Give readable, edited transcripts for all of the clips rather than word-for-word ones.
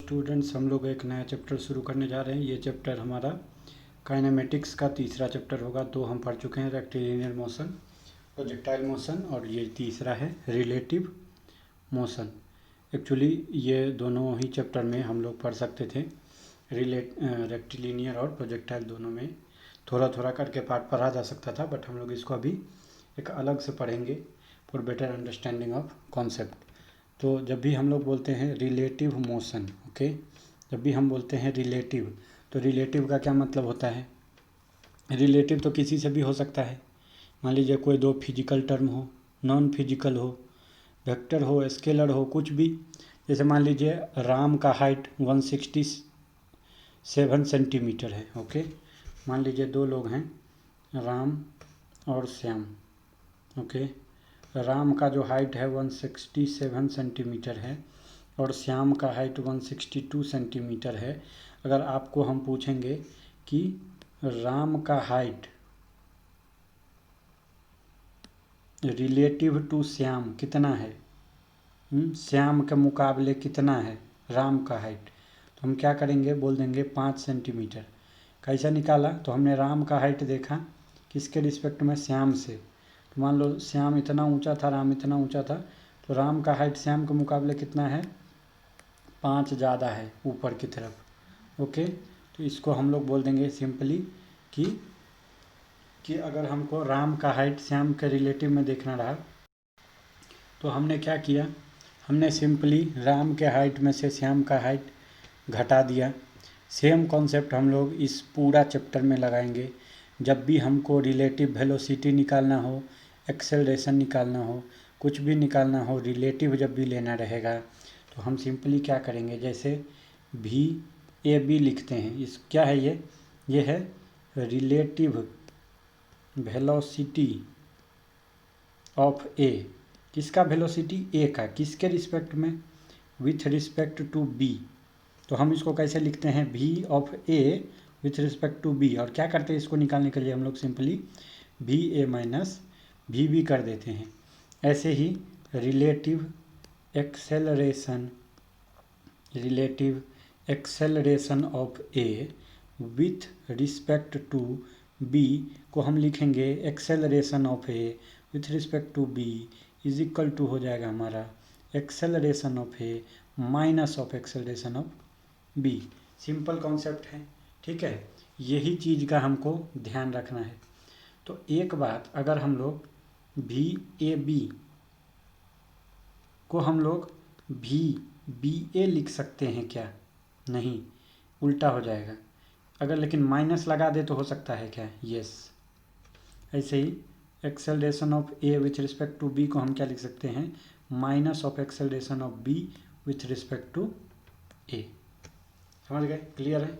Students, हम लोग एक नया चैप्टर शुरू करने जा रहे हैं। ये चैप्टर हमारा काइनेमेटिक्स का तीसरा चैप्टर होगा। दो हम पढ़ चुके हैं, रेक्टिलिनियर मोशन, प्रोजेक्टाइल मोशन, और ये तीसरा है रिलेटिव मोशन। एक्चुअली ये दोनों ही चैप्टर में हम लोग पढ़ सकते थे, रेक्टिलिनियर और प्रोजेक्टाइल दोनों में थोड़ा थोड़ा करके पार्ट पढ़ा जा सकता था, बट हम लोग इसको अभी एक अलग से पढ़ेंगे for better understanding of concept. तो जब भी हम लोग बोलते हैं रिलेटिव मोशन, ओके, जब भी हम बोलते हैं रिलेटिव, तो रिलेटिव का क्या मतलब होता है? रिलेटिव तो किसी से भी हो सकता है। मान लीजिए कोई दो फिजिकल टर्म हो, नॉन फिजिकल हो, वेक्टर हो, स्केलर हो, कुछ भी। जैसे मान लीजिए राम का हाइट 167 सेंटीमीटर है, ओके। मान लीजिए दो लोग हैं, राम और श्याम, ओके। राम का जो हाइट है 167 सेंटीमीटर है और श्याम का हाइट 162 सेंटीमीटर है। अगर आपको हम पूछेंगे कि राम का हाइट रिलेटिव टू श्याम कितना है, श्याम के मुकाबले कितना है राम का हाइट, तो हम क्या करेंगे, बोल देंगे 5 सेंटीमीटर। कैसा निकाला? तो हमने राम का हाइट देखा किसके रिस्पेक्ट में, श्याम से। तो मान लो श्याम इतना ऊंचा था, राम इतना ऊंचा था, तो राम का हाइट श्याम के मुकाबले कितना है, 5 ज़्यादा है ऊपर की तरफ, ओके। तो इसको हम लोग बोल देंगे सिंपली कि अगर हमको राम का हाइट श्याम के रिलेटिव में देखना रहा, तो हमने क्या किया, हमने सिंपली राम के हाइट में से श्याम का हाइट घटा दिया। सेम कॉन्सेप्ट हम लोग इस पूरा चैप्टर में लगाएंगे। जब भी हमको रिलेटिव वेलोसिटी निकालना हो, एक्सेलरेशन निकालना हो, कुछ भी निकालना हो, रिलेटिव जब भी लेना रहेगा, तो हम सिंपली क्या करेंगे, जैसे भी ए बी लिखते हैं, इस क्या है ये है रिलेटिव वेलोसिटी ऑफ ए। किसका वेलोसिटी? ए का। किसके रिस्पेक्ट में? With respect to B. तो हम इसको कैसे लिखते हैं, v of a with respect to b। और क्या करते हैं इसको निकालने के लिए, हम लोग सिंपली भी a माइनस भी बी कर देते हैं। ऐसे ही relative acceleration of a with respect to b को हम लिखेंगे acceleration of a with respect to b is equal to हो जाएगा हमारा acceleration of a minus of acceleration of b। Simple concept है, ठीक है। यही चीज़ का हमको ध्यान रखना है। तो एक बात, अगर हम लोग भी ए बी को हम लोग भी बी ए लिख सकते हैं क्या? नहीं, उल्टा हो जाएगा। अगर लेकिन माइनस लगा दे तो हो सकता है क्या? यस। ऐसे ही acceleration of A with respect to B को हम क्या लिख सकते हैं, minus of acceleration of B with respect to A. समझ गए? क्लियर है?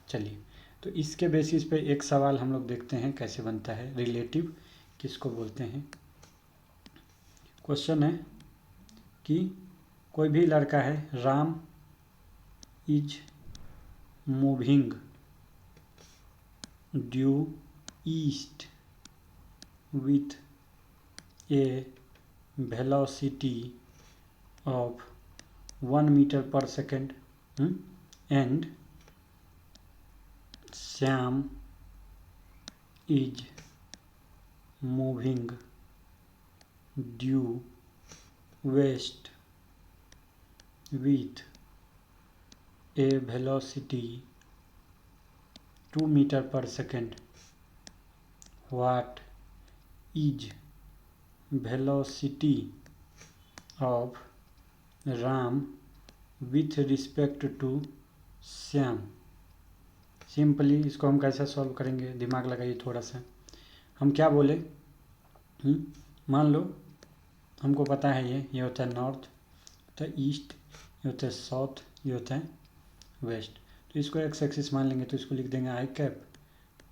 चलिए, तो इसके बेसिस पे एक सवाल हम लोग देखते हैं कैसे बनता है, रिलेटिव किसको बोलते हैं। क्वेश्चन है कि कोई भी लड़का है, Ram is moving due east with a velocity of 1 metre per second and Shyam is moving due west with a velocity 2 meter per second. What is velocity of Ram with respect to Shyam? Simply इसको हम कैसे solve करेंगे, दिमाग लगाइए थोड़ा सा। हम क्या बोले, मान लो हमको पता है ये होता है नॉर्थ, होता है ईस्ट, ये होता है साउथ, ये होता है वेस्ट। तो इसको एक्स एक्सिस मान लेंगे, तो इसको लिख देंगे आई कैप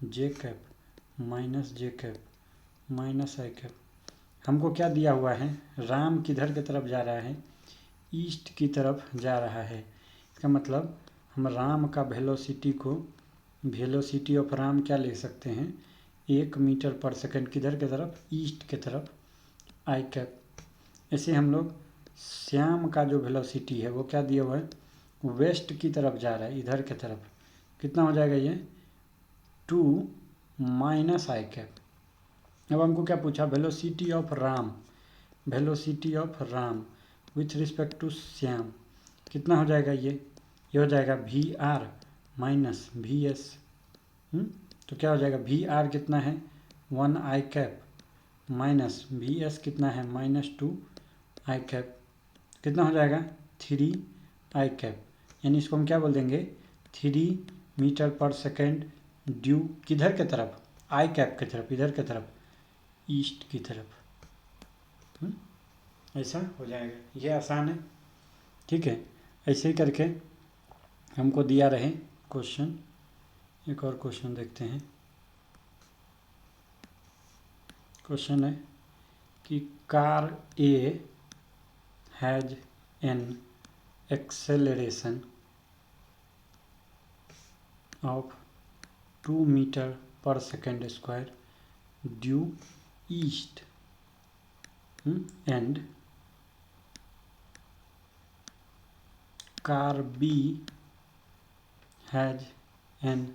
जे कैप माइनस जे कैप माइनस आई कैप। हमको क्या दिया हुआ है, राम किधर की तरफ जा रहा है, ईस्ट की तरफ जा रहा है। इसका मतलब हम राम का वेलोसिटी ऑफ राम क्या ले सकते हैं, 1 मीटर पर सेकंड किधर की तरफ, ईस्ट की तरफ, आई कैप। ऐसे हम लोग श्याम का जो वेलोसिटी है वो क्या दिया हुआ है, वेस्ट की तरफ जा रहा है, इधर की तरफ, कितना हो जाएगा ये 2 माइनस आई कैप। अब हमको क्या पूछा, velocity of Ram, velocity of Ram with respect to Shyam कितना हो जाएगा, ये हो जाएगा V R minus V S. तो क्या हो जाएगा, वी आर कितना है 1 I cap minus V S कितना है -2 आई कैप, कितना हो जाएगा 3 आई कैप। यानी इसको हम क्या बोल देंगे 3 मीटर पर सेकेंड ड्यू किधर के तरफ, आई कैप की तरफ, इधर की तरफ, ईस्ट की तरफ। ऐसा हो जाएगा, ये आसान है, ठीक है। ऐसे ही करके हमको दिया रहे क्वेश्चन, एक और क्वेश्चन देखते हैं। क्वेश्चन है कि car A has an acceleration of 2 metre per second square due east and car B has an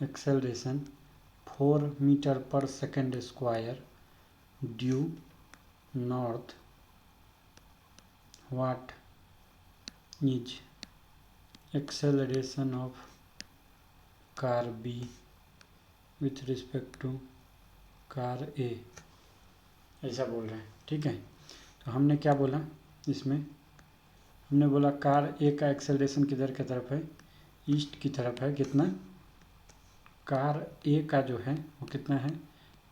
acceleration 4 meter per second square due north. What is acceleration of car B with respect to car A? ऐसा बोल रहे हैं, ठीक है। तो हमने क्या बोला इसमें, हमने बोला कार ए का एक्सेलरेशन किधर की तरफ है, ईस्ट की तरफ है, कितना, कार ए का जो है वो कितना है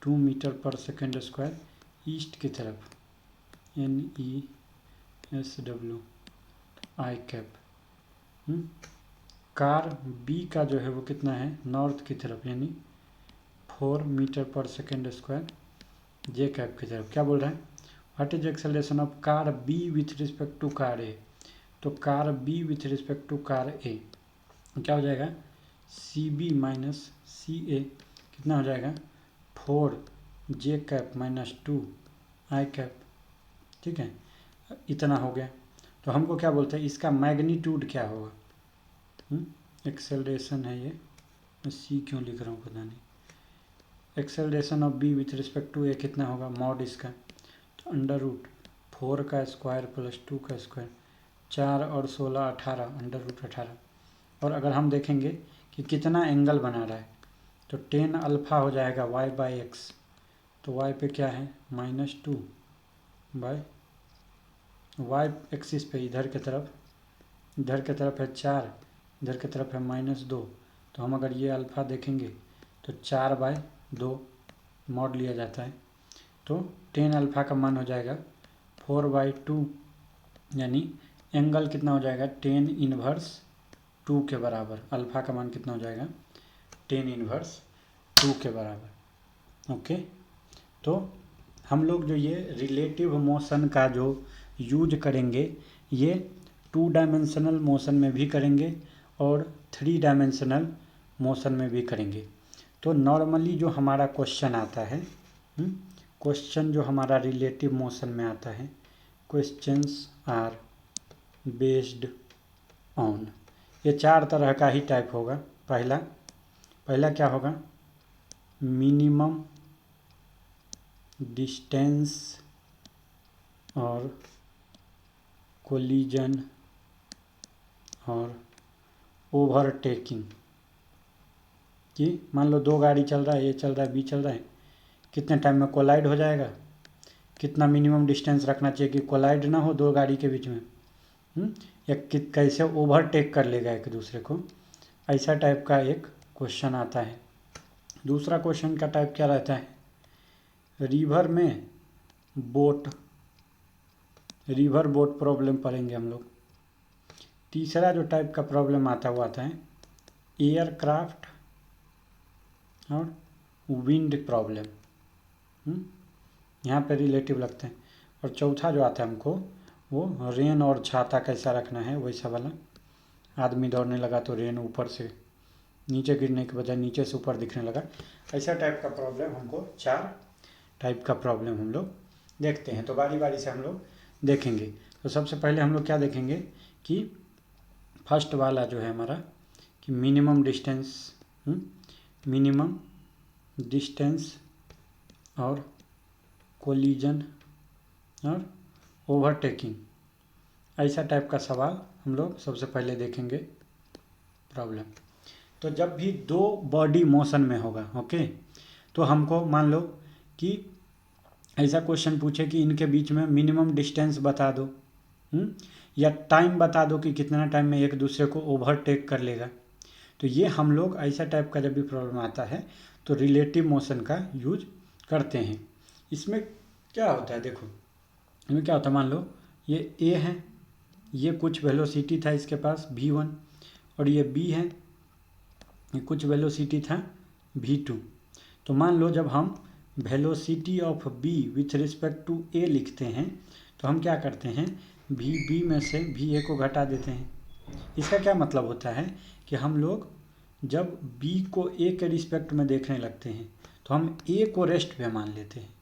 2 metre per second square east की तरफ, NESW आई कैप। कार बी का जो है वो कितना है नॉर्थ की तरफ, यानी 4 मीटर पर सेकेंड स्क्वायर जे कैप की तरफ। क्या बोल रहे हैं, what is acceleration of car B with respect to car A. तो car B with respect to car A क्या हो जाएगा सी बी माइनस सी ए, कितना हो जाएगा 4 जे कैप -2 आई कैप, ठीक है। इतना हो गया। तो हमको क्या बोलते हैं, इसका मैग्नीट्यूड क्या होगा, एक्सेलरेशन है ये, मैं सी क्यों लिख रहा हूँ पता नहीं। Acceleration of B with respect to A कितना होगा मॉड इसका, तो √4 का स्क्वायर प्लस 2 का स्क्वायर, 4 और 16 18, √18। और अगर हम देखेंगे कि कितना एंगल बना रहा है, तो 10 अल्फ़ा हो जाएगा y/x, तो y पे क्या है -2 बाय y एक्सिस पे इधर की तरफ है 4, इधर की तरफ है -2। तो हम अगर ये अल्फ़ा देखेंगे तो 4/2 मॉड लिया जाता है, तो 10 अल्फ़ा का मान हो जाएगा 4/2, यानी एंगल कितना हो जाएगा 10 इनवर्स 2 के बराबर। अल्फ़ा का मान कितना हो जाएगा 10 इनवर्स 2 के बराबर। ओके, तो हम लोग जो ये रिलेटिव मोशन का जो यूज करेंगे, ये 2 डायमेंशनल मोशन में भी करेंगे और 3 डायमेंशनल मोशन में भी करेंगे। तो नॉर्मली जो हमारा क्वेश्चन आता है, क्वेश्चन जो हमारा रिलेटिव मोशन में आता है, क्वेश्चंस आर बेस्ड ऑन, ये 4 तरह का ही टाइप होगा। पहला क्या होगा, मिनिमम डिस्टेंस और कोलिजन और ओवरटेकिंग, कि मान लो 2 गाड़ी चल रहा है, ए चल रहा है बी चल रहा है, कितने टाइम में कोलाइड हो जाएगा, कितना मिनिमम डिस्टेंस रखना चाहिए कि कोलाइड ना हो 2 गाड़ी के बीच में, या कैसे ओवरटेक कर लेगा एक दूसरे को, ऐसा टाइप का एक क्वेश्चन आता है। दूसरा क्वेश्चन का टाइप क्या रहता है, रिवर बोट प्रॉब्लम पढ़ेंगे हम लोग। तीसरा जो टाइप का प्रॉब्लम आता है वो आता है एयरक्राफ्ट और विंड प्रॉब्लम, यहाँ पे रिलेटिव लगते हैं। और चौथा जो आता है हमको, वो रेन और छाता कैसा रखना है, वैसा वाला। आदमी दौड़ने लगा तो रेन ऊपर से नीचे गिरने के बजाय नीचे से ऊपर दिखने लगा, ऐसा टाइप का प्रॉब्लम हमको 4 टाइप का प्रॉब्लम हम लोग देखते हैं। तो बारी बारी से हम लोग देखेंगे। तो सबसे पहले हम लोग क्या देखेंगे कि फर्स्ट वाला जो है हमारा कि मिनिमम डिस्टेंस और कोलिजन और ओवरटेकिंग, ऐसा टाइप का सवाल हम लोग सबसे पहले देखेंगे प्रॉब्लम। तो जब भी दो बॉडी मोशन में होगा, ओके, तो हमको मान लो कि ऐसा क्वेश्चन पूछे कि इनके बीच में मिनिमम डिस्टेंस बता दो, या टाइम बता दो कि कितना टाइम में एक दूसरे को ओवरटेक कर लेगा। तो ये हम लोग ऐसा टाइप का जब भी प्रॉब्लम आता है तो रिलेटिव मोशन का यूज करते हैं। इसमें क्या होता है, देखो इसमें क्या होता है, मान लो ये ए है, ये कुछ वेलोसिटी था इसके पास v1, और ये b है, ये कुछ वेलोसिटी था v2। तो मान लो जब हम velocity of b with respect to a लिखते हैं तो हम क्या करते हैं, b में से va को घटा देते हैं। इसका क्या मतलब होता है कि हम लोग जब b को a के रिस्पेक्ट में देखने लगते हैं तो हम a को रेस्ट पे मान लेते हैं,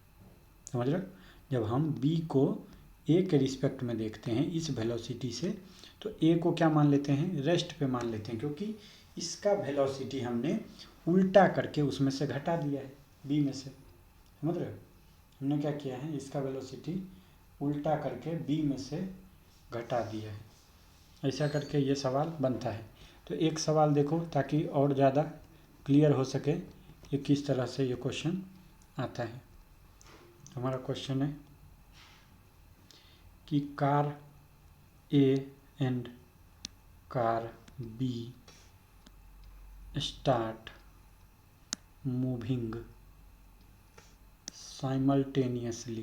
समझ रहे हो। जब हम b को a के रिस्पेक्ट में देखते हैं इस वेलोसिटी से, तो a को क्या मान लेते हैं, रेस्ट पे मान लेते हैं, क्योंकि इसका वेलोसिटी हमने उल्टा करके उसमें से घटा दिया है b में से, समझ रहे हो। हमने क्या किया है, इसका वेलोसिटी उल्टा करके b में से घटा दिया है। ऐसा करके ये सवाल बनता है। तो एक सवाल देखो ताकि और ज़्यादा क्लियर हो सके कि किस तरह से ये क्वेश्चन आता है। हमारा क्वेश्चन है कि car A and car B start moving simultaneously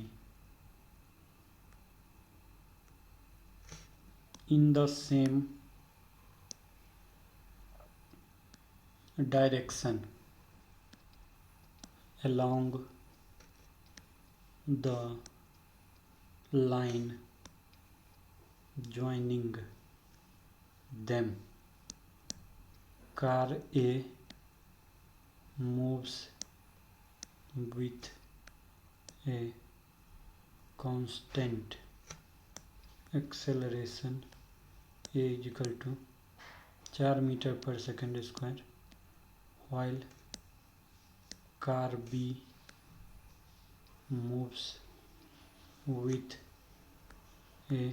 in the same direction along the line joining them. Car A moves with a constant acceleration a is equal to 4 meter per second square, while car B moves with a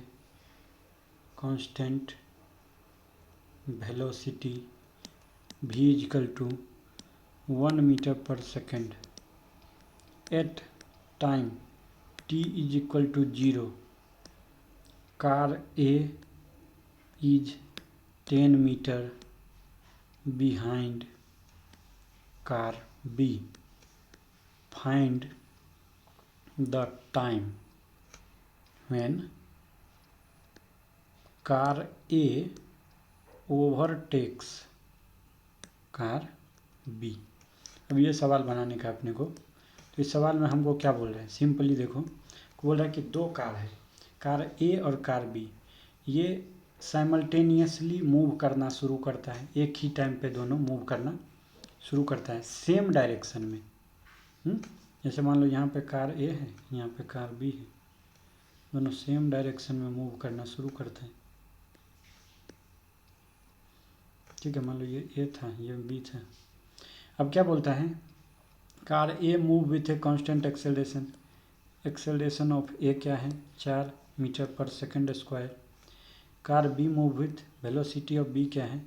constant velocity v is equal to 1 meter per second at time t is equal to 0. car A is 10 meter behind car B. Find the time when car A overtakes car B। अब ये सवाल बनाने का अपने को, तो इस सवाल में हमको क्या बोल रहे हैं, सिंपली देखो बोल रहा है कि दो कार है, कार ए और कार बी, ये साइमल्टेनियसली मूव करना शुरू करता है, एक ही टाइम पे दोनों मूव करना शुरू करता है सेम डायरेक्शन में। जैसे मान लो यहाँ पे कार ए है, यहाँ पे कार बी है, दोनों सेम डायरेक्शन में मूव करना शुरू करते हैं। ठीक है, मान लो ये ए था, ये बी था। अब क्या बोलता है, car A move with a constant acceleration, acceleration of A क्या है 4 metre per second square. Car B move with velocity of B क्या है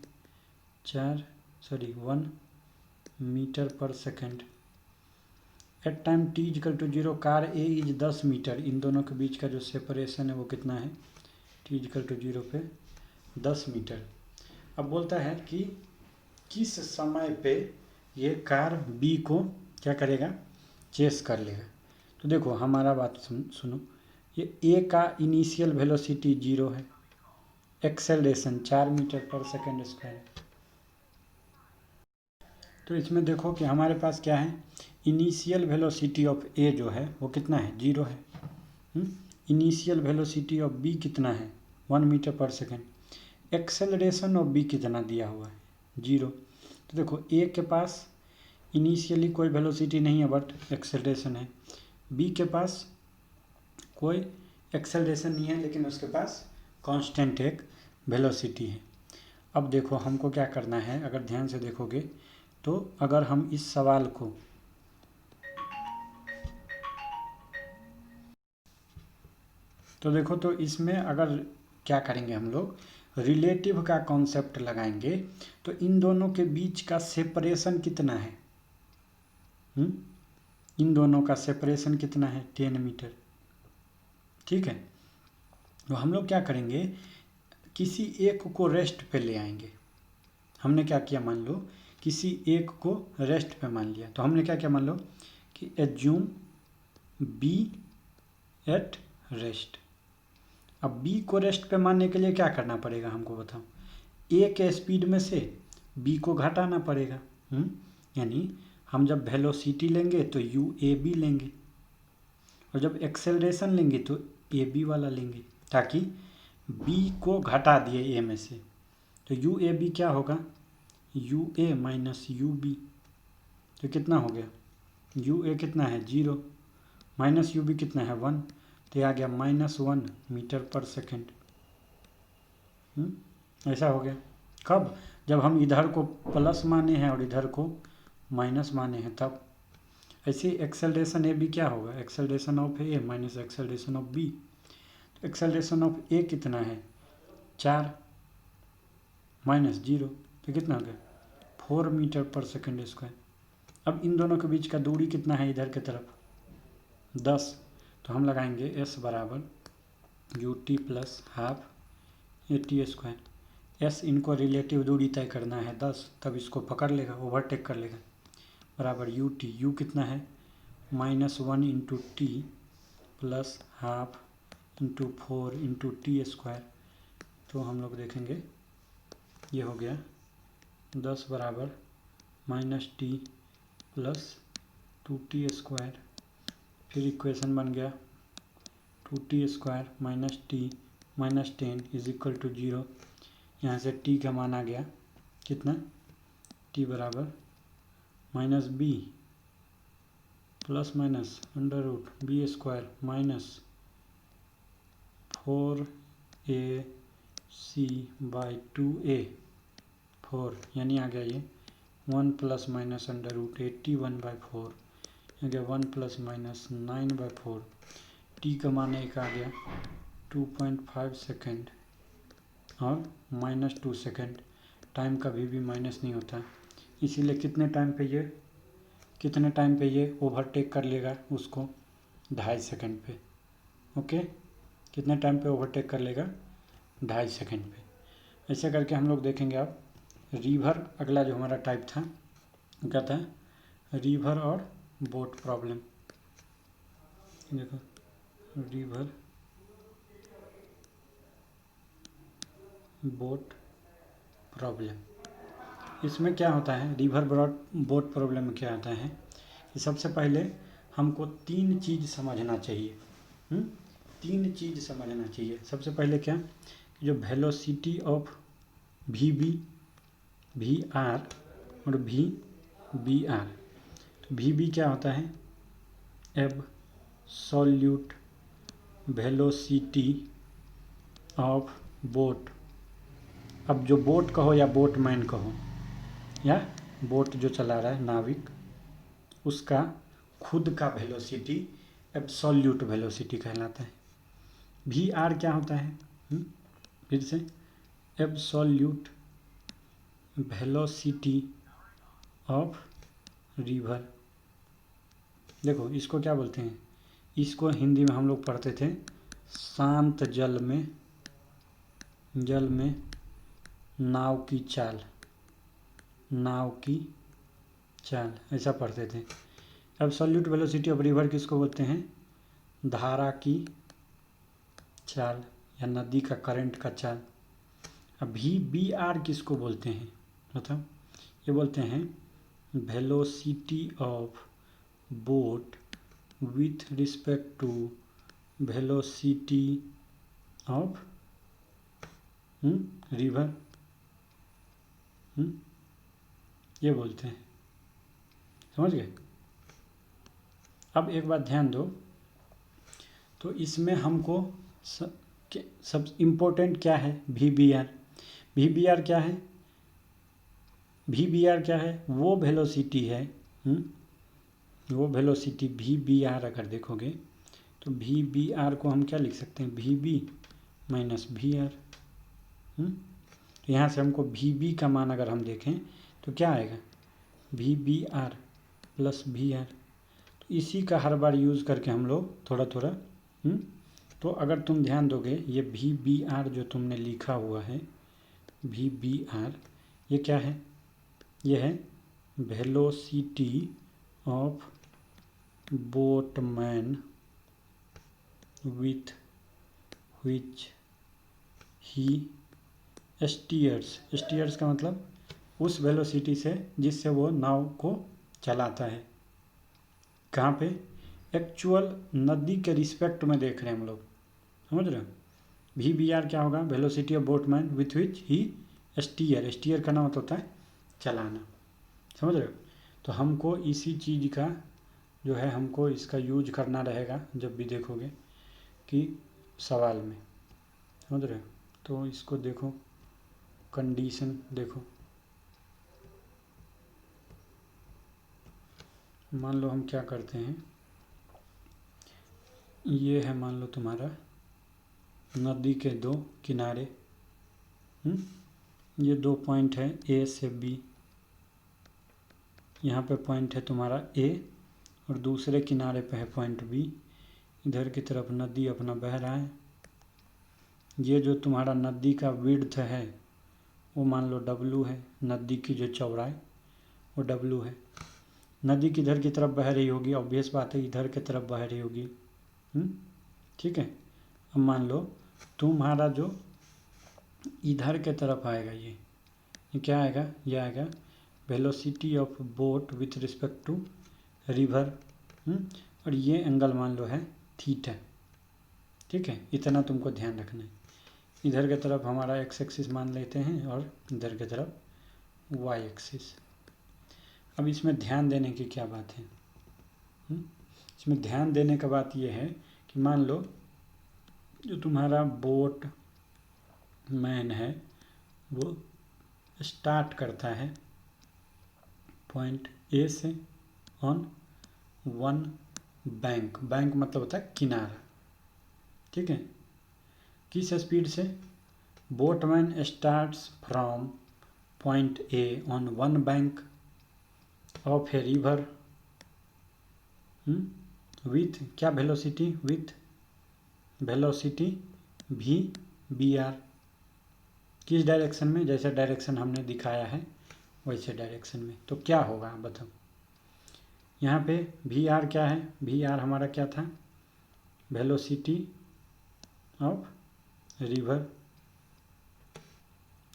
1 metre per second. At time T equal to 0 car A is 10 metre, इन दोनों के बीच का जो separation है वो कितना है, टी इक्वल टू 0 पे 10 मीटर। अब बोलता है कि किस समय पे ये कार बी को क्या करेगा, चेस कर लेगा। तो देखो हमारा बात सुनो, ये ए का इनिशियल वेलोसिटी 0 है, acceleration 4 metre per second square. तो इसमें देखो कि हमारे पास क्या है, इनिशियल वेलोसिटी ऑफ ए जो है वो कितना है 0 है। इनिशियल वेलोसिटी ऑफ बी कितना है 1 metre per second. Acceleration of B कितना दिया हुआ है 0। तो देखो ए के पास इनिशियली कोई वेलोसिटी नहीं है बट एक्सेलरेशन है, बी के पास कोई एक्सेलरेशन नहीं है लेकिन उसके पास कांस्टेंट एक वेलोसिटी है। अब देखो हमको क्या करना है, अगर ध्यान से देखोगे तो अगर हम इस सवाल को तो देखो, तो इसमें अगर क्या करेंगे हम लोग, रिलेटिव का कॉन्सेप्ट लगाएंगे तो इन दोनों के बीच का सेपरेशन कितना है, इन दोनों का सेपरेशन कितना है, 10 मीटर। ठीक है, तो हम लोग क्या करेंगे, किसी एक को रेस्ट पे ले आएंगे। हमने क्या किया, मान लो किसी एक को रेस्ट पे मान लिया, तो हमने क्या किया, मान लो कि एज्यूम बी एट रेस्ट। अब बी को रेस्ट पे मानने के लिए क्या करना पड़ेगा हमको बताओ, ए के स्पीड में से बी को घटाना पड़ेगा। यानी हम जब वेलोसिटी लेंगे तो यू ए बी लेंगे, और जब एक्सेलरेशन लेंगे तो ए बी वाला लेंगे, ताकि बी को घटा दिए ए में से, तो यू ए बी क्या होगा, U A minus U B. तो कितना हो गया, यू ए कितना है 0, माइनस यू बी कितना है 1, तो ये आ गया -1 मीटर पर सेकेंड। ऐसा हो गया। कब, जब हम इधर को प्लस माने हैं और इधर को माइनस माने हैं तब। ऐसे एक्सेलरेशन ए बी क्या होगा, acceleration of A minus acceleration of B. तो एक्सेलरेशन ऑफ ए कितना है 4 माइनस 0, तो कितना हो गया 4 मीटर पर सेकेंड स्क्वायर। अब इन दोनों के बीच का दूरी कितना है इधर की तरफ 10, तो हम लगाएंगे s बराबर U T plus half A T square. S इनको रिलेटिव दूरी तय करना है 10, तब इसको पकड़ लेगा, ओवरटेक कर लेगा, बराबर यू टी, यू कितना है -1 into T plus half into 4 into T square. तो हम लोग देखेंगे ये हो गया 10 बराबर -t प्लस 2t स्क्वायर। फिर इक्वेशन बन गया 2t square minus T minus 10 is equal to 0। यहाँ से t का मान आ गया कितना, t बराबर minus B plus minus under root B square minus 4ac/2a 4, यानी आ गया ये 1 प्लस माइनस अंडर रूट 81/4, आ गया 1 प्लस माइनस 9/4। टी का मान एक आ गया 2.5 सेकेंड और -2 सेकेंड। टाइम कभी भी माइनस नहीं होता, इसीलिए कितने टाइम पे ये ओवरटेक कर लेगा उसको 2.5 सेकेंड पे। ओके, कितने टाइम पे ओवरटेक कर लेगा 2.5 सेकेंड पे। ऐसे करके हम लोग देखेंगे। अब रिवर, अगला जो हमारा टाइप था वो क्या था, रिवर और बोट प्रॉब्लम। देखो रिवर बोट प्रॉब्लम, इसमें क्या होता है, रिवर बोट प्रॉब्लम में क्या होता है कि सबसे पहले हमको 3 चीज़ समझना चाहिए। 3 चीज़ समझना चाहिए। सबसे पहले क्या, जो velocity of V B, V R और वी बी आर। तो वी बी क्या होता है, एब्सोल्यूट वेलोसिटी ऑफ बोट। अब जो बोट कहो या बोटमैन कहो या बोट जो चला रहा है नाविक, उसका खुद का वेलोसिटी एब्सोल्यूट वेलोसिटी कहलाता है। वी आर क्या होता है, फिर से एब्सोल्यूट वेलोसिटी ऑफ रिवर। देखो इसको क्या बोलते हैं, इसको हिंदी में हम लोग पढ़ते थे शांत जल में नाव की चाल, ऐसा पढ़ते थे। एब्सोल्यूट वेलोसिटी ऑफ रिवर किसको बोलते हैं, धारा की चाल या नदी का करंट का चाल। अब बी आर किसको बोलते हैं, मतलब ये बोलते हैं velocity of boat with respect to velocity of river, ये बोलते हैं। समझ गए। अब एक बात ध्यान दो, तो इसमें हमको सब इम्पोर्टेंट क्या है, V B R. V B R क्या है, वी बी आर क्या है, वो वेलोसिटी है, वो वेलोसिटी वी बी आर अगर देखोगे तो वी बी आर को हम क्या लिख सकते हैं, V B minus V R. तो यहाँ से हमको वी बी का मान अगर हम देखें तो क्या आएगा, V B R plus V R. तो इसी का हर बार यूज़ करके हम लोग थोड़ा थोड़ा तो अगर तुम ध्यान दोगे ये वी बी आर जो तुमने लिखा हुआ है, वी बी आर ये क्या है, ये है velocity of boatman with which he stairs का मतलब उस वेलोसिटी से जिससे वो नाव को चलाता है। कहाँ पे, एक्चुअल नदी के रिस्पेक्ट में देख रहे हैं हम लोग, समझ रहे हो। वी बी आर क्या होगा, velocity of boatman with which he steer का नाम होता है चलाना, समझ रहे हो। तो हमको इसी चीज़ का जो है हमको इसका यूज करना रहेगा जब भी देखोगे कि सवाल में, समझ रहे हो। तो इसको देखो, कंडीशन देखो, मान लो हम क्या करते हैं, ये है मान लो तुम्हारा नदी के दो किनारे, ये दो पॉइंट है ए से बी, यहाँ पे पॉइंट है तुम्हारा ए और दूसरे किनारे पे है पॉइंट बी। इधर की तरफ नदी अपना बह रहा है। ये जो तुम्हारा नदी का विड्थ है वो मान लो W है, नदी की जो चौड़ाई वो W है। नदी किधर की तरफ बह रही होगी, ऑब्वियस बात है इधर की तरफ बह रही होगी, ठीक है। अब मान लो तुम्हारा जो इधर के तरफ आएगा ये क्या आएगा, ये आएगा velocity of boat with respect to river, और ये एंगल मान लो है थीटा, ठीक है। इतना तुमको ध्यान रखना है। इधर की तरफ हमारा एक्स एक्सिस मान लेते हैं और इधर की तरफ वाई एक्सिस। अब इसमें ध्यान देने की क्या बात है, इसमें ध्यान देने का बात ये है कि मान लो जो तुम्हारा बोट मैन है वो स्टार्ट करता है पॉइंट ए से ऑन वन बैंक, बैंक मतलब होता है किनारा, ठीक है। किस स्पीड से, boatman starts from point A on one bank of a river with क्या velocity, with velocity V B R. किस डायरेक्शन में, जैसे डायरेक्शन हमने दिखाया है वैसे डायरेक्शन में। तो क्या होगा बताओ, यहाँ पे वी आर क्या है, वी आर हमारा क्या था, वेलोसिटी ऑफ रिवर,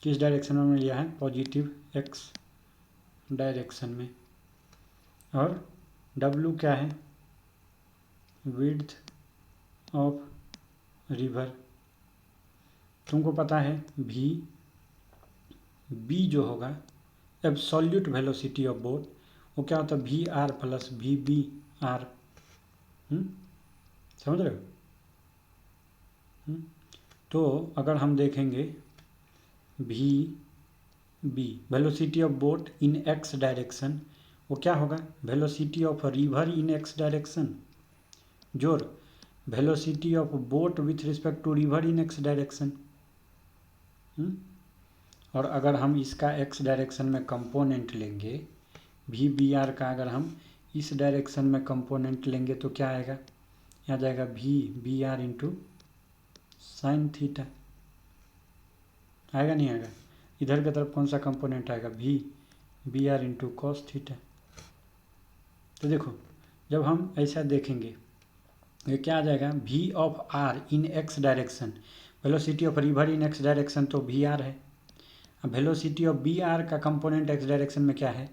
किस डायरेक्शन में लिया है, पॉजिटिव एक्स डायरेक्शन में। और W क्या है, विड्थ ऑफ रिवर। तुमको पता है बी जो होगा एब्सोल्यूट वेलोसिटी ऑफ बोट, वो क्या होता है V R plus V B R, समझ रहे हो। तो अगर हम देखेंगे V B velocity of boat in X direction, वो क्या होगा velocity of river in X direction जोर velocity of boat with respect to river in X direction. और अगर हम इसका एक्स डायरेक्शन में कंपोनेंट लेंगे, वी बी आर का अगर हम इस डायरेक्शन में कंपोनेंट लेंगे तो क्या आएगा, यहाँ जाएगा V B R into sine theta, आएगा नहीं आएगा। इधर की तरफ कौन सा कंपोनेंट आएगा, V B R into cos theta. तो देखो जब हम ऐसा देखेंगे ये क्या आ जाएगा, V of R in X direction, velocity of river in X direction तो वी आर है। अब वेलोसिटी ऑफ बी आर का कंपोनेंट एक्स डायरेक्शन में क्या है,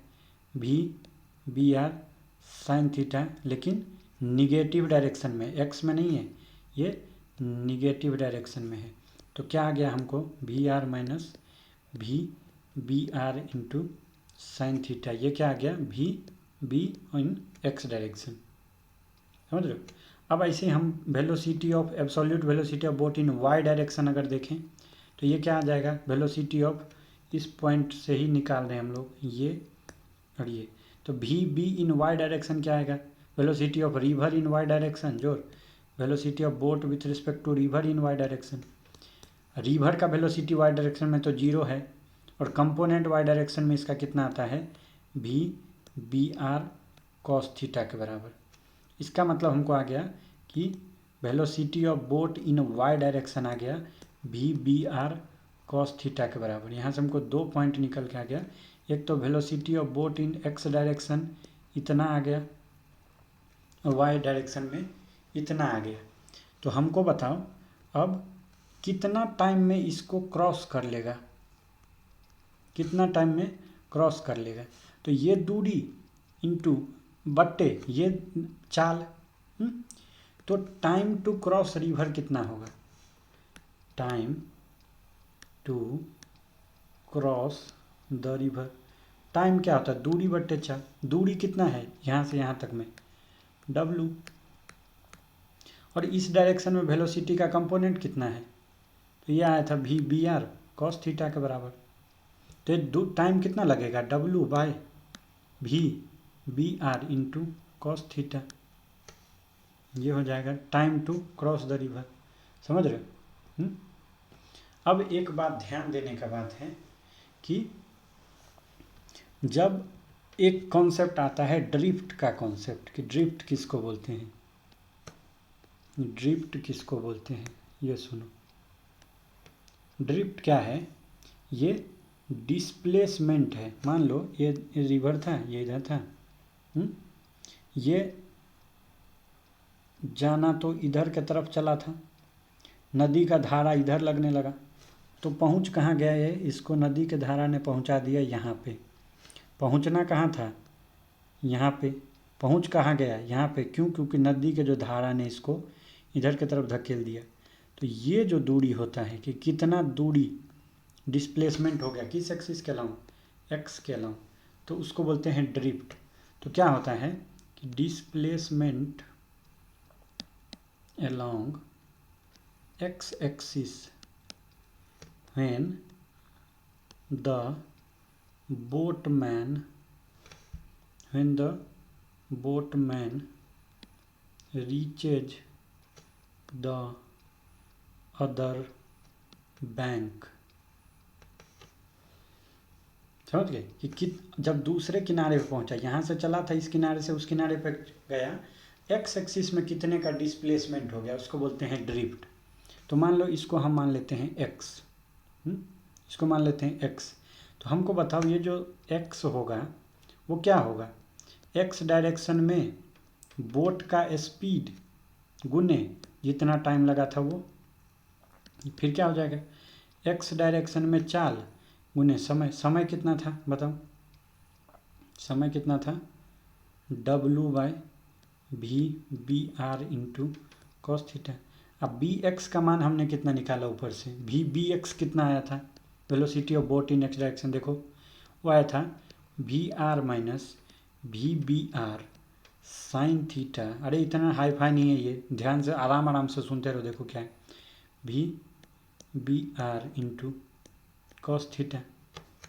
V B R sine theta, लेकिन निगेटिव डायरेक्शन में, एक्स में नहीं है, ये निगेटिव डायरेक्शन में है। तो क्या आ गया हमको, V R minus V B R into sine theta, ये क्या आ गया, V B in X direction, समझ रहे हो। अब ऐसे हम velocity of absolute velocity of boat in Y direction अगर देखें तो ये क्या आ जाएगा, वेलोसिटी ऑफ इस पॉइंट से ही निकाल रहे हैं हम लोग ये और ये, तो V B in Y direction क्या आएगा, velocity of river in Y direction जोड़ velocity of boat with respect to river in Y direction. River का वेलोसिटी वाई डायरेक्शन में तो जीरो है और कंपोनेंट वाई डायरेक्शन में इसका कितना आता है, V B R cos theta के बराबर। इसका मतलब हमको आ गया कि velocity of boat in Y direction आ गया V B R cos theta के बराबर। यहाँ से हमको 2 पॉइंट निकल के आ गया, एक तो velocity of boat in X direction इतना आ गया और वाई डायरेक्शन में इतना आ गया। तो हमको बताओ अब कितना टाइम में इसको क्रॉस कर लेगा, कितना टाइम में क्रॉस कर लेगा। तो ये दूरी इंटू बट्टे ये चाल, तो टाइम टू क्रॉस रिवर कितना होगा, time to cross the river. Time क्या होता है, दूरी बट्टे चाल। दूरी कितना है यहाँ से यहाँ तक में w, और इस डायरेक्शन में वेलोसिटी का कंपोनेंट कितना है, तो ये आया था V B R cos theta के बराबर। तो टाइम कितना लगेगा, w by V B R into cos theta, ये हो जाएगा time to cross the river. समझ रहे हो? अब एक बात ध्यान देने का बात है कि जब एक कॉन्सेप्ट आता है ड्रिफ्ट का कॉन्सेप्ट, कि ड्रिफ्ट किसको बोलते हैं, ड्रिफ्ट किसको बोलते हैं, ये सुनो। ड्रिफ्ट क्या है, ये डिस्प्लेसमेंट है। मान लो ये रिवर था, ये इधर था, ये जाना तो इधर के तरफ चला था, नदी का धारा इधर लगने लगा, तो पहुंच कहाँ गया ये, इसको नदी के धारा ने पहुंचा दिया यहाँ पे। पहुंचना कहाँ था, यहाँ पे। पहुंच कहाँ गया, यहाँ पे। क्यों, क्योंकि नदी के जो धारा ने इसको इधर की तरफ धकेल दिया। तो ये जो दूरी होता है कि कितना दूरी डिस्प्लेसमेंट हो गया, किस एक्सिस के अलाउं, एक्स के अलाउं, तो उसको बोलते हैं ड्रिफ्ट। तो क्या होता है कि displacement along x axis when the boatman reaches the other bank। समझ गए कि जब दूसरे किनारे पे पहुंचा, यहाँ से चला था इस किनारे से उस किनारे पे गया, एक्स एक्सिस में कितने का डिस्प्लेसमेंट हो गया, उसको बोलते हैं ड्रिफ्ट। तो मान लो इसको हम मान लेते हैं एक्स, इसको मान लेते हैं एक्स। तो हमको बताओ ये जो एक्स होगा वो क्या होगा, एक्स डायरेक्शन में बोट का स्पीड गुने जितना टाइम लगा था वो, फिर क्या हो जाएगा, एक्स डायरेक्शन में चाल गुने समय। समय कितना था बताओ, समय कितना था, w by V B R into cos theta. अब बी एक्स का मान हमने कितना निकाला ऊपर से, वी बी एक्स कितना आया था, velocity of boat in X direction, देखो वो आया था V R minus V B R sine theta. अरे इतना हाई फाई नहीं है ये, ध्यान से आराम आराम से सुनते रहो। देखो क्या है, V B R into cos theta.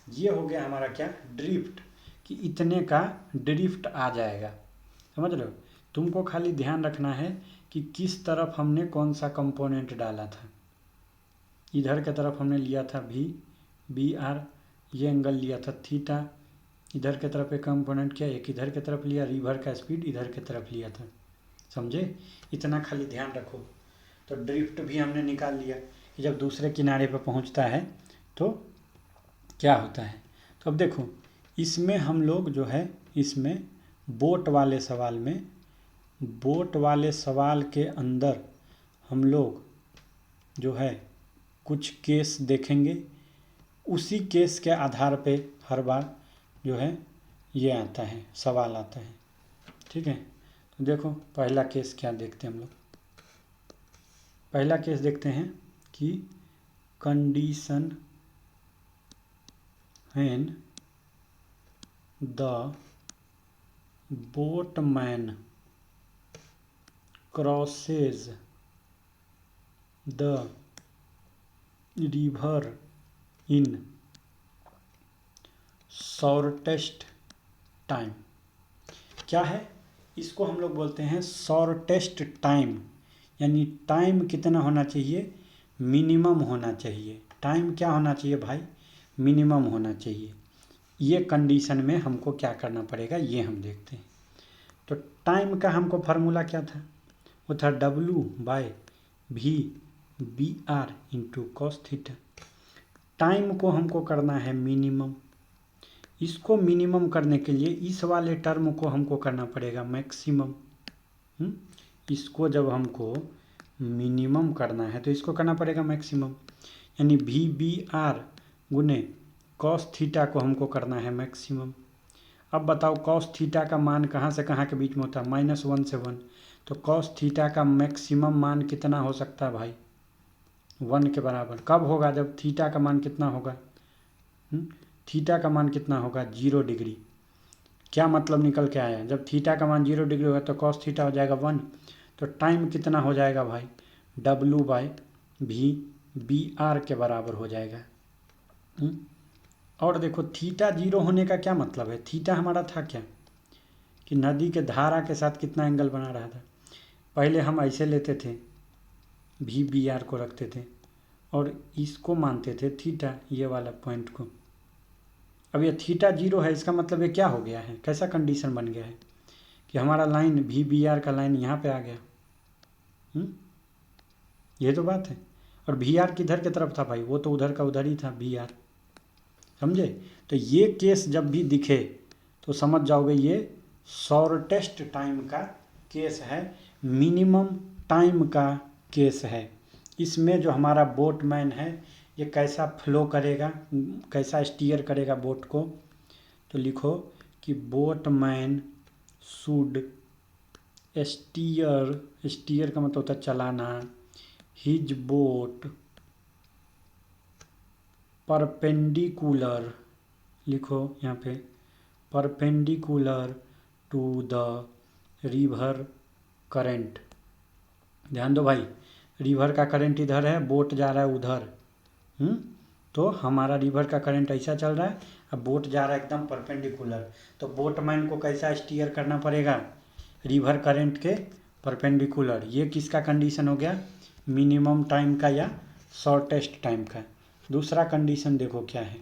ये हो गया हमारा क्या, ड्रिफ्ट, कि इतने का ड्रिफ्ट आ जाएगा। समझ रहे हो? तुमको खाली ध्यान रखना है कि किस तरफ हमने कौन सा कंपोनेंट डाला था। इधर के तरफ हमने लिया था वी बी आर, ये एंगल लिया था थीटा। इधर के तरफ एक कंपोनेंट किया, एक इधर के तरफ लिया, रिवर का स्पीड इधर के तरफ लिया था। समझे? इतना खाली ध्यान रखो। तो ड्रिफ्ट भी हमने निकाल लिया कि जब दूसरे किनारे पर पहुंचता है तो क्या होता है। तो अब देखो इसमें हम लोग जो है, इसमें बोट वाले सवाल के अंदर हम लोग जो है कुछ केस देखेंगे, उसी केस के आधार पे हर बार जो है ये आता है, सवाल आता है। ठीक है, तो देखो पहला केस क्या देखते हैं हम लोग। पहला केस देखते हैं कि condition when the boatman crosses the river in shortest time. क्या है? इसको हम लोग बोलते हैं शॉर्टेस्ट टाइम, यानी टाइम कितना होना चाहिए? मिनिमम होना चाहिए। टाइम क्या होना चाहिए भाई? मिनिमम होना चाहिए। ये कंडीशन में हमको क्या करना पड़ेगा ये हम देखते हैं। तो टाइम का हमको फार्मूला क्या था? वो था W/V into cos theta. Time को हमको करना है मिनिमम। इसको मिनिमम करने के लिए इस वाले टर्म को हमको करना पड़ेगा मैक्सिमम। इसको जब हमको मिनिमम करना है तो इसको करना पड़ेगा मैक्सिमम, यानी V/R गुने कॉस थीटा को हमको करना है मैक्सिमम। अब बताओ कॉस थीटा का मान कहाँ से कहाँ के बीच में होता है? -1 से 1। तो कॉस थीटा का मैक्सिमम मान कितना हो सकता है भाई? 1 के बराबर। कब होगा? जब थीटा का मान कितना होगा? थीटा का मान कितना होगा? 0 डिग्री। क्या मतलब निकल के आया? जब थीटा का मान 0 डिग्री होगा तो कॉस थीटा हो जाएगा 1। तो टाइम कितना हो जाएगा भाई? W/V/R के बराबर हो जाएगा। और देखो थीटा 0 होने का क्या मतलब है? थीटा हमारा था क्या कि नदी के धारा के साथ कितना एंगल बना रहा था। पहले हम ऐसे लेते थे, V/R को रखते थे और इसको मानते थे थीटा, ये वाला पॉइंट को। अब ये थीटा 0 है, इसका मतलब ये क्या हो गया है? कैसा कंडीशन बन गया है कि हमारा लाइन V/R का लाइन यहाँ पे आ गया। ये तो बात है। और VR किधर की तरफ था भाई? वो तो उधर का उधर ही था VR, समझे? तो ये केस जब भी दिखे तो समझ जाओगे ये शॉर्टेस्ट टाइम का केस है, मिनिमम टाइम का केस है। इसमें जो हमारा बोटमैन है ये कैसा फ्लो करेगा, कैसा स्टीयर करेगा बोट को? तो लिखो कि बोटमैन शुड स्टीयर, स्टीयर का मतलब होता है चलाना, हिज बोट परपेंडिकुलर, लिखो यहाँ पे perpendicular to the river current. ध्यान दो भाई, रिवर का करंट इधर है, बोट जा रहा है उधर। तो हमारा रिवर का करंट ऐसा चल रहा है, अब बोट जा रहा है एकदम परपेंडिकुलर। तो बोटमैन को कैसा स्टीयर करना पड़ेगा? रिवर करंट के परपेंडिकुलर। ये किसका कंडीशन हो गया? मिनिमम टाइम का या शॉर्टेस्ट टाइम का। दूसरा कंडीशन देखो क्या है।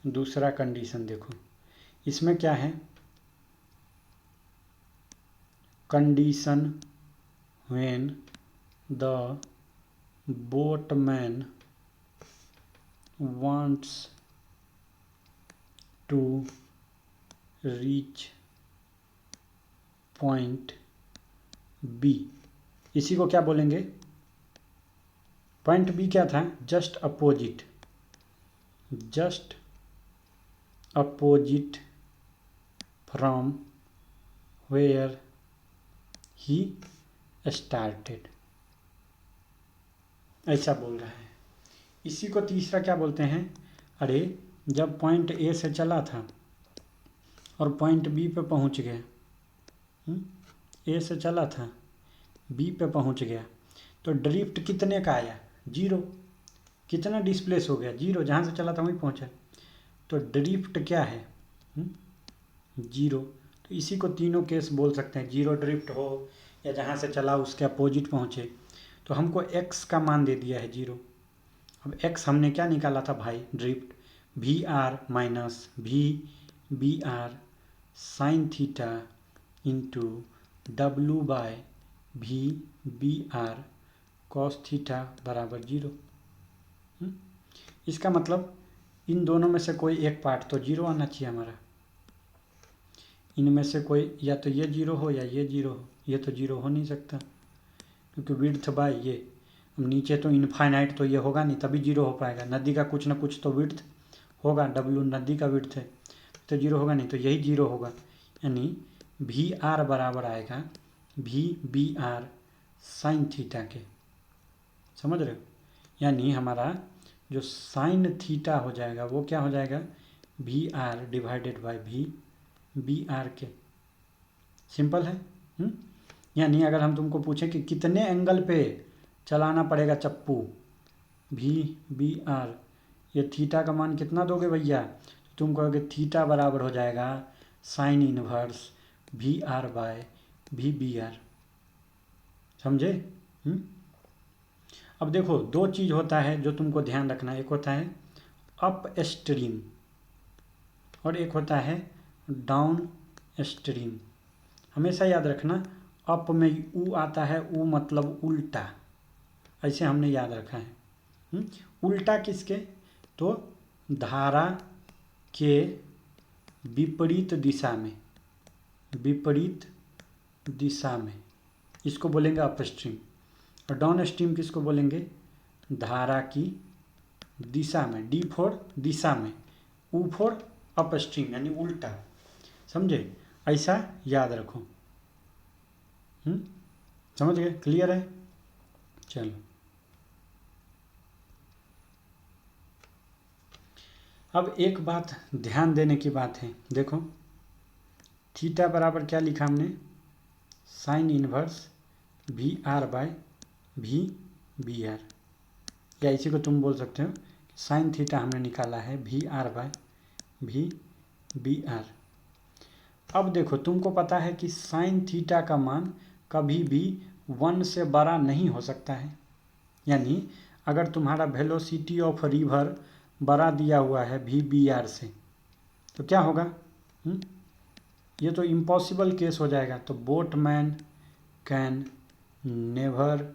दूसरा कंडीशन देखो, इसमें क्या है? Condition when the boatman wants to reach point B। इसी को क्या बोलेंगे? पॉइंट बी क्या था? Just opposite, just opposite from where he started, ऐसा बोल रहा है। इसी को तीसरा क्या बोलते हैं? अरे जब पॉइंट ए से चला था और पॉइंट बी पे पहुंच गया, ए से चला था बी पे पहुंच गया, तो ड्रिफ्ट कितने का आया? 0। कितना डिस्प्लेस हो गया? 0। जहाँ से चला था वहीं पहुंचा, तो ड्रिफ्ट क्या है? 0। तो इसी को तीनों केस बोल सकते हैं, 0 ड्रिफ्ट हो या जहाँ से चला उसके अपोजिट पहुँचे। तो हमको x का मान दे दिया है 0। अब x हमने क्या निकाला था भाई? Drift VR minus V/R sine theta into W/V/R cos theta बराबर 0। इसका मतलब इन दोनों में से कोई एक पार्ट तो 0 आना चाहिए हमारा। इनमें से कोई या तो ये 0 हो या ये 0 हो। ये तो 0 हो नहीं सकता क्योंकि विड्थ बाय ये, अब नीचे तो इनफाइनाइट तो ये होगा नहीं, तभी 0 हो पाएगा। नदी का कुछ ना कुछ तो विड्थ होगा, W नदी का विड्थ है, तो 0 होगा नहीं, तो यही 0 होगा। यानी VR बराबर आएगा V/R साइन थीटा के। समझ रहे हो? यानी हमारा जो साइन थीटा हो जाएगा वो क्या हो जाएगा? VR डिवाइडेड बाय V/R के। सिंपल है। यानी अगर हम तुमको पूछें कि कितने एंगल पे चलाना पड़ेगा चप्पू, VBR, ये थीटा का मान कितना दोगे भैया? तुम कहोगे थीटा बराबर हो जाएगा साइन इनवर्स VR/VBR। समझे? अब देखो, दो चीज़ होता है जो तुमको ध्यान रखना है। एक होता है अप स्ट्रीम और एक होता है डाउन स्ट्रीम। हमेशा याद रखना, अप में ऊ आता है, ऊ मतलब उल्टा, ऐसे हमने याद रखा है। उल्टा किसके? तो धारा के विपरीत दिशा में, विपरीत दिशा में, इसको बोलेंगे अप स्ट्रीम। और डाउन स्ट्रीम किसको बोलेंगे? धारा की दिशा में, D फॉर दिशा में, U फॉर अप स्ट्रीम यानी उल्टा। समझे? ऐसा याद रखो। समझ गए? क्लियर है? चलो, अब एक बात ध्यान देने की बात है। देखो, थीटा बराबर क्या लिखा हमने? साइन इनवर्स VR/VBR, या इसी को तुम बोल सकते हो साइन थीटा हमने निकाला है VR/VBR। अब देखो, तुमको पता है कि साइन थीटा का मान कभी भी 1 से बड़ा नहीं हो सकता है। यानी अगर तुम्हारा वेलोसिटी ऑफ रिवर बड़ा दिया हुआ है VBR से, तो क्या होगा? ये तो इम्पॉसिबल केस हो जाएगा। तो boatman can never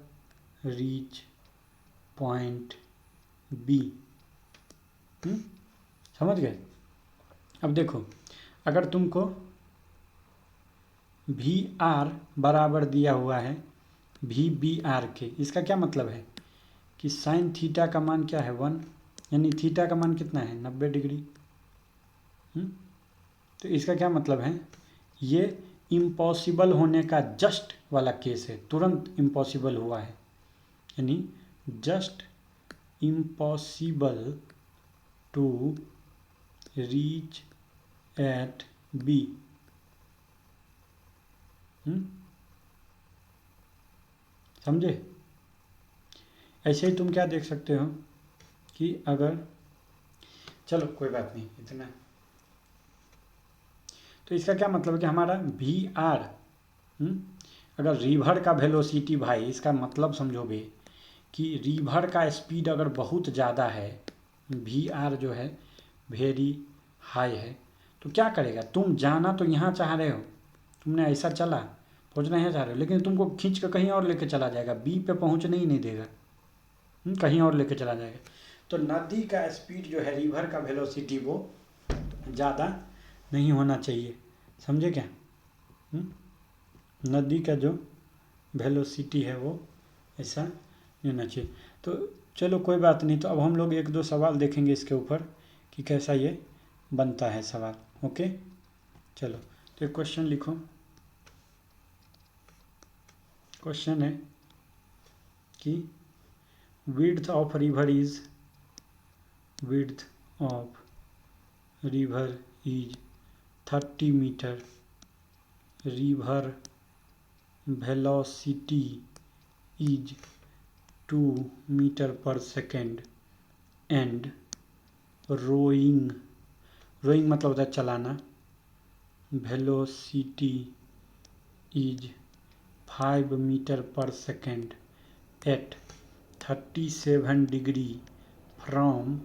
reach point B। समझ गए? अब देखो, अगर तुमको VR बराबर दिया हुआ है VBR के, इसका क्या मतलब है कि साइन थीटा का मान क्या है? 1, यानी थीटा का मान कितना है? 90 डिग्री। तो इसका क्या मतलब है? ये इम्पॉसिबल होने का जस्ट वाला केस है, तुरंत इम्पॉसिबल हुआ है, यानी just impossible to reach at B। समझे? ऐसे ही तुम क्या देख सकते हो कि अगर, चलो कोई बात नहीं इतना। तो इसका क्या मतलब है कि हमारा VR, अगर रिवर का वेलोसिटी, भाई इसका मतलब समझोगे कि रिवर का स्पीड अगर बहुत ज़्यादा है, VR जो है वेरी हाई है, तो क्या करेगा? तुम जाना तो यहाँ चाह रहे हो, तुमने ऐसा चला, पहुँचना यहाँ चाह रहे हो, लेकिन तुमको खींच कर कहीं और लेके चला जाएगा, B पे पहुँचने ही नहीं देगा, कहीं और लेके चला जाएगा। तो नदी का स्पीड जो है, रिवर का वेलोसिटी वो ज़्यादा नहीं होना चाहिए। समझे क्या? नदी का जो वेलोसिटी है वो ऐसा नहीं होना चाहिए। तो चलो कोई बात नहीं। तो अब हम लोग एक दो सवाल देखेंगे इसके ऊपर कि कैसा ये बनता है सवाल। ओके, चलो तो एक क्वेश्चन लिखो। क्वेश्चन है कि width of river is 30 meter, river velocity is 2 meter per second and rowing मतलब होता है चलाना, velocity is 5 meter per second at 37 degree from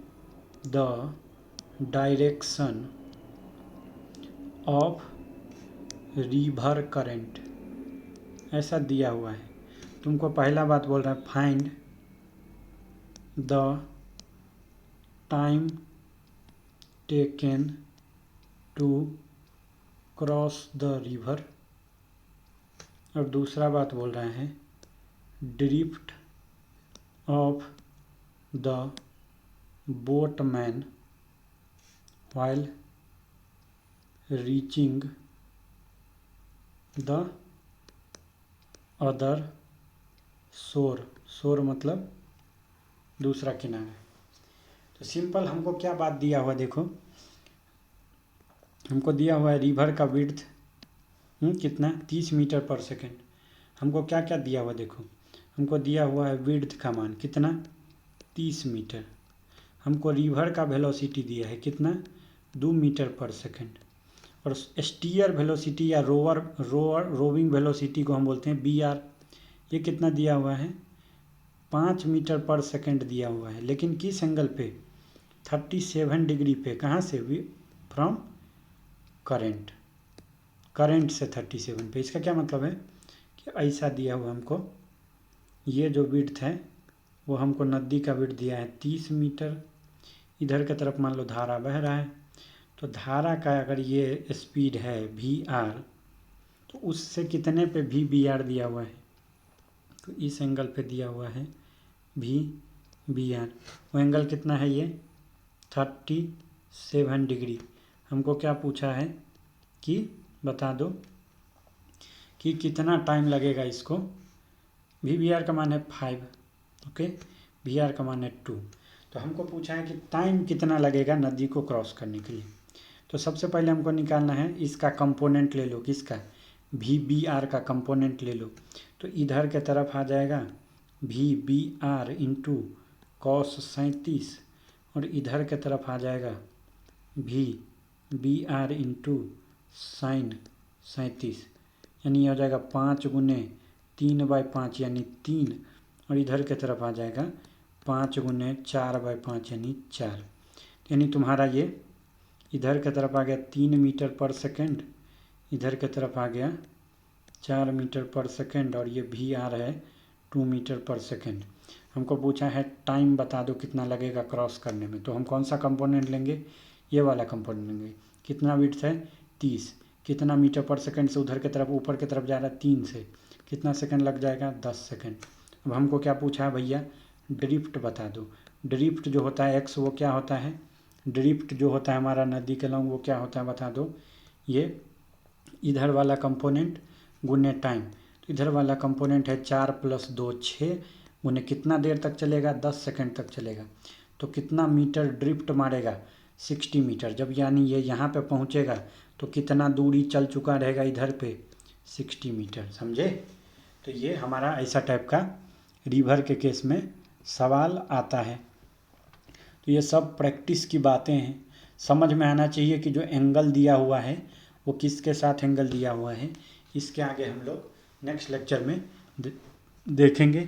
the direction of river current, ऐसा दिया हुआ है। तुमको पहला बात बोल रहा है find the time taken to cross the river, और दूसरा बात बोल रहे हैं drift of the boatman while reaching the other shore। shore मतलब दूसरा किनारा। तो सिंपल हमको क्या बात दिया हुआ, देखो हमको दिया हुआ है रिवर का विड्थ कितना 30 मीटर पर सेकेंड। हमको क्या क्या दिया हुआ, देखो हमको दिया हुआ है विड्थ का मान कितना 30 मीटर। हमको रिवर का वेलोसिटी दिया है कितना, 2 मीटर पर सेकंड। और स्टीयर वेलोसिटी या रोविंग वेलोसिटी को हम बोलते हैं BR, ये कितना दिया हुआ है, 5 मीटर पर सेकंड दिया हुआ है। लेकिन किस एंगल पे, 37 डिग्री पे। कहाँ से, फ्रॉम करंट से 37 पे। इसका क्या मतलब है कि ऐसा दिया हुआ हमको, ये जो विड्थ है वो हमको नदी का विड्थ दिया है 30 मीटर। इधर की तरफ मान लो धारा बह रहा है, तो धारा का अगर ये स्पीड है VR, तो उससे कितने पे VBR दिया हुआ है, तो इस एंगल पे दिया हुआ है VBR। वो एंगल कितना है, ये 37 डिग्री। हमको क्या पूछा है कि बता दो कि कितना टाइम लगेगा इसको। VBR का मान है 5, ओके, VR का मान है 2। तो हमको पूछा है कि टाइम कितना लगेगा नदी को क्रॉस करने के लिए। तो सबसे पहले हमको निकालना है इसका कंपोनेंट ले लो, किसका, VBR का कंपोनेंट ले लो। तो इधर के तरफ आ जाएगा VBR इंटू cos 37, और इधर के तरफ आ जाएगा VBR इंटू sin 37, यानी ये हो जाएगा 5 गुने 3/5 यानी 3, और इधर के तरफ आ जाएगा 5 गुने 4/5 यानी 4। यानी तुम्हारा ये इधर की तरफ आ गया 3 मीटर पर सेकंड, इधर की तरफ आ गया 4 मीटर पर सेकंड, और ये VR है 2 मीटर पर सेकंड। हमको पूछा है टाइम बता दो कितना लगेगा क्रॉस करने में। तो हम कौन सा कंपोनेंट लेंगे, ये वाला कंपोनेंट लेंगे। कितना विड्थ है 30, कितना मीटर पर सेकंड से उधर की तरफ ऊपर की तरफ जा रहा है 3 से, कितना सेकंड लग जाएगा 10 सेकंड। अब हमको क्या पूछा है भैया, ड्रिफ्ट बता दो। ड्रिफ्ट जो होता है x, वो क्या होता है, ड्रिफ्ट जो होता है हमारा नदी के लॉन्ग, वो क्या होता है बता दो। ये इधर वाला कंपोनेंट गुने टाइम, तो इधर वाला कंपोनेंट है 4 + 2 6, उन्हें कितना देर तक चलेगा, 10 सेकंड तक चलेगा। तो कितना मीटर ड्रिफ्ट मारेगा, 60 मीटर। जब यानी ये यहाँ पे पहुँचेगा तो कितना दूरी चल चुका रहेगा इधर पे, 60 मीटर, समझे। तो ये हमारा ऐसा टाइप का रिवर के केस में सवाल आता है। तो ये सब प्रैक्टिस की बातें हैं, समझ में आना चाहिए कि जो एंगल दिया हुआ है वो किसके साथ एंगल दिया हुआ है। इसके आगे हम लोग नेक्स्ट लेक्चर में देखेंगे।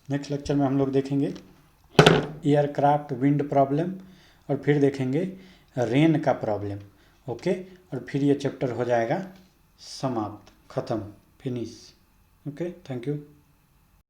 नेक्स्ट लेक्चर में हम लोग देखेंगे एयरक्राफ्ट विंड प्रॉब्लम, और फिर देखेंगे रेन का प्रॉब्लम, ओके। और फिर ये चैप्टर हो जाएगा समाप्त, ख़त्म, फिनिश, ओके। Thank you.